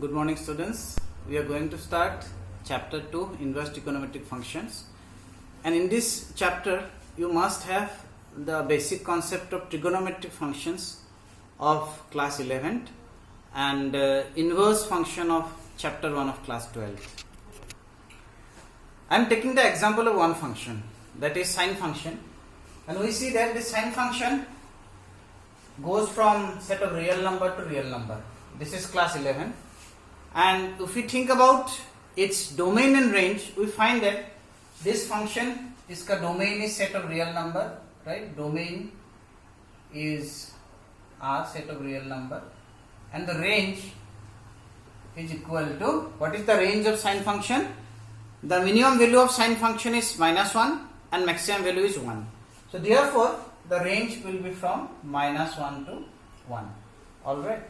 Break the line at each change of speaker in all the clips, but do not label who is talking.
Good morning, students. We are going to start chapter 2, inverse trigonometric functions. And in this chapter, you must have the basic concept of trigonometric functions of class 11 and inverse function of chapter 1 of class 12. I am taking the example of one function, that is sine function. And we see that this sine function goes from set of real number to real number. This is class 11. And if we think about its domain and range, we find that this function, इसका domain is set of real number, right? Domain is R, set of real number, and the range is equal to, what is the range of sine function? The minimum value of sine function is -1 and maximum value is 1. So therefore, the range will be from -1 to 1. Alright.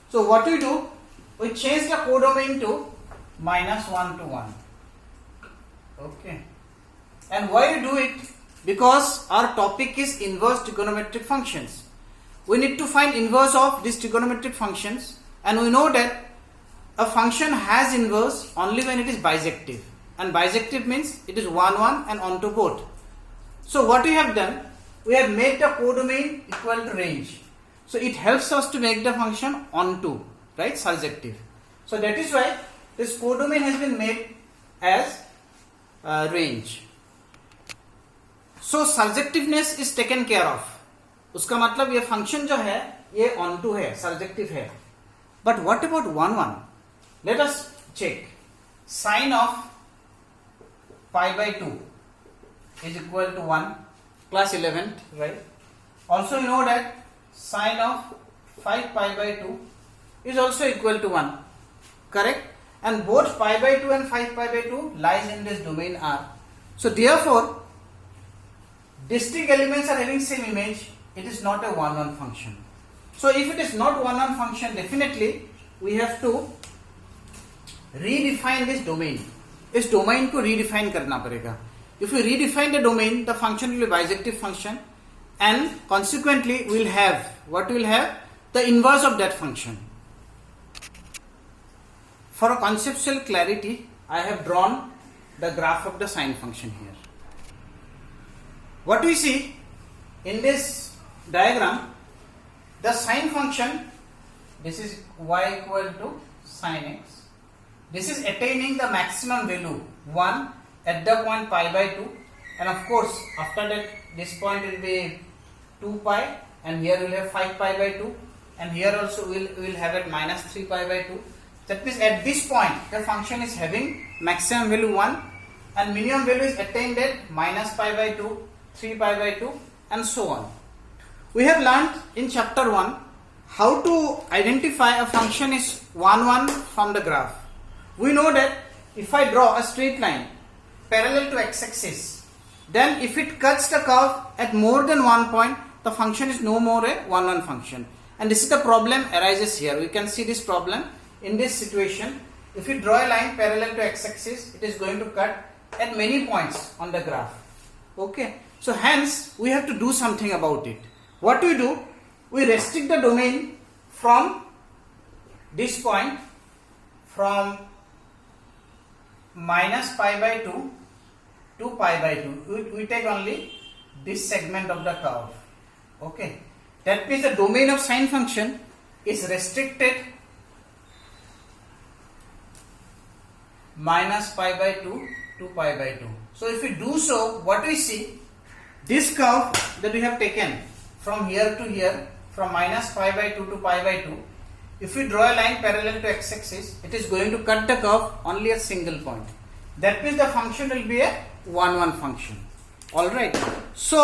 So what we do? We change the codomain to -1 to 1. Okay. And why we do it? Because our topic is inverse trigonometric functions. We need to find inverse of these trigonometric functions, and we know that a function has inverse only when it is bijective. And bijective means it is 1, 1 and onto both. So what we have done? We have made the codomain equal to range. So it helps us to make the function onto, right, surjective. So that is why this codomain has been made as range. So surjectiveness is taken care of. उसका मतलब ये function जो है ये onto है, surjective है. But what about 1, 1? Let us check. Sine of pi by 2 is equal to 1, class 11, right? Also you know that sine of 5 pi by 2 is also equal to 1, correct? And both pi by 2 and 5 pi by 2 lies in this domain R. So therefore, distinct elements are having same image. It is not a 1, 1 function. So if it is not 1, 1 function, definitely we have to redefine this domain. इस domain को redefine करना पड़ेगा. If we redefine the domain, the function will be bijective function, and consequently we will have, what we will have? The inverse of that function. For a conceptual clarity, I have drawn the graph of the sine function here. What we see in this diagram, the sine function, this is y equal to sine x. This is attaining the maximum value 1 at the point pi by 2, and of course after that this point will be 2 pi, and here we will have 5 pi by 2, and here also we will have it -3 pi by 2. That means at this point the function is having maximum value 1 and minimum value is attained at -pi by 2, 3 pi by 2 and so on. We have learned in chapter 1 how to identify a function is 1, 1 from the graph. We know that if I draw a straight line parallel to x-axis, then if it cuts the curve at more than one point, the function is no more a 1, 1 function. And this is the problem arises here. We can see this problem in this situation. If you draw a line parallel to x-axis, it is going to cut at many points on the graph. Okay. So hence we have to do something about it. What we do? We restrict the domain from this point, from -pi by 2 to pi by 2. We take only this segment of the curve. Okay. That means the domain of sine function is restricted -pi by 2 to pi by 2. So if we do so, what we see, this curve that we have taken from here to here, from -pi by 2 to pi by 2, if we draw a line parallel to x-axis, it is going to cut the curve only a single point. That means the function will be a 1, 1 function. Alright. So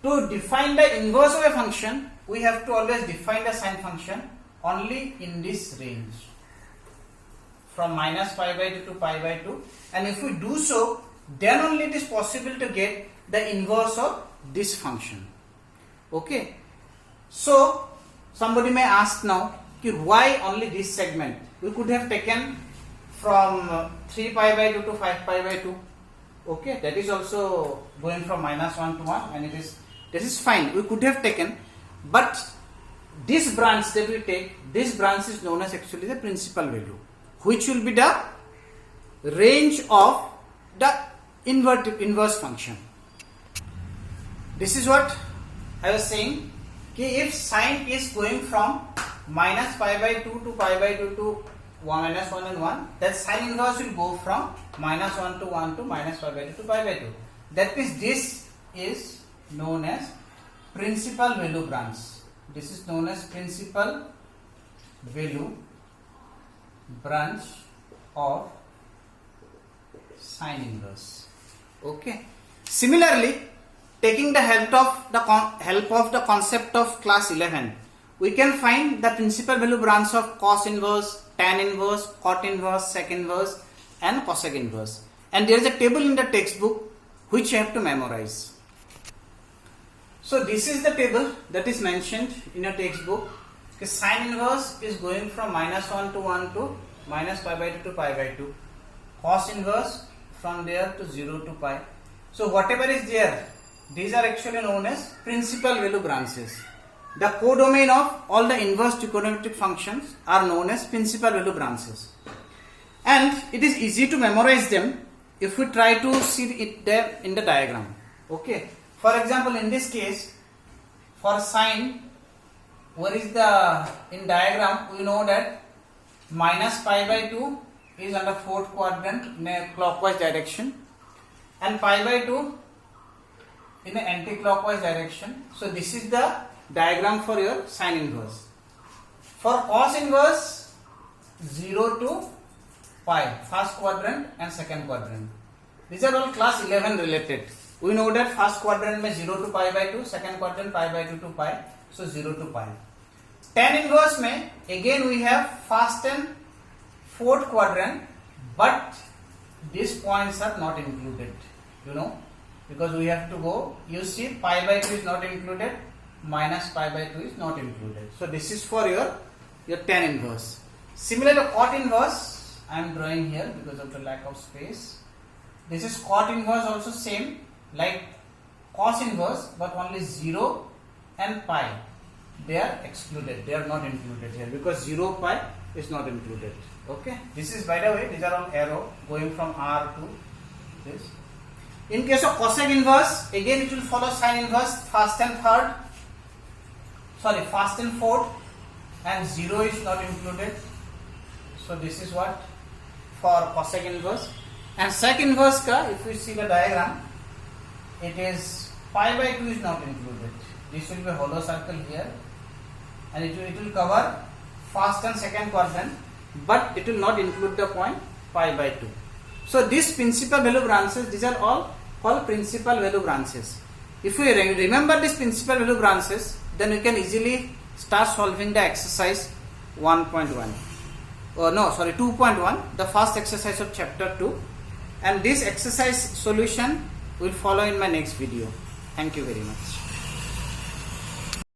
to define the inverse of a function, we have to always define the sine function only in this range, from -pi by 2 to pi by 2. And if we do so, then only it is possible to get the inverse of this function. Okay. So somebody may ask now, why only this segment? We could have taken from 3 pi by 2 to 5 pi by 2. Okay, that is also going from -1 to 1, and this is fine. We could have taken, but this branch that we take, this branch is known as actually the principal value, which will be the range of the inverse function. This is what I was saying, if sine is going from minus pi by 2 to pi by 2 to minus 1 and 1, that sine inverse will go from minus 1 to 1 to minus pi by 2 to pi by 2. That means this is known as principal value branch. This is known as principal value branch of sine inverse. Okay. Similarly, taking the help of the concept of class 11, we can find the principal value branch of cos inverse, tan inverse, cot inverse, sec inverse and cosec inverse. And there is a table in the textbook which you have to memorize. So this is the table that is mentioned in your textbook. Sine inverse is going from minus 1 to 1 to minus pi by 2 to pi by 2. Cos inverse from there to 0 to pi. So whatever is there, these are actually known as principal value branches. The codomain of all the inverse trigonometric functions are known as principal value branches. And it is easy to memorize them if we try to see it there in the diagram. Okay. For example, in this case, for sine, what is the, in diagram, we know that minus pi by 2 is under fourth quadrant in a clockwise direction and pi by 2 in an anti-clockwise direction. So this is the diagram for your sine inverse. For cos inverse, 0 to pi, first quadrant and second quadrant. These are all class 11 related. We know that first quadrant में 0 to pi by 2, second quadrant pi by 2 to pi, so 0 to pi. Tan inverse में again we have first and fourth quadrant, but these points are not included, because we have to go, you see pi by 2 is not included, minus pi by 2 is not included. So this is for your tan inverse. Similar to cot inverse, I am drawing here because of the lack of space. This is cot inverse, also same like cos inverse, but only 0 and pi, they are excluded, they are not included here because 0 pi is not included. Okay, this is, by the way, these are all arrow going from R to this. In case of cosec inverse, again it will follow sine inverse, first and fourth, and 0 is not included. So this is what for cosec inverse. And sec inverse ka, if we see the diagram, it is pi by 2 is not included. This will be a hollow circle here, and it will cover first and second quadrant, but it will not include the point pi by 2. So these principal value branches, these are all called principal value branches. If we remember these principal value branches, then we can easily start solving the exercise 1.1. 2.1, the first exercise of chapter 2. And this exercise solution will follow in my next video. Thank you very much.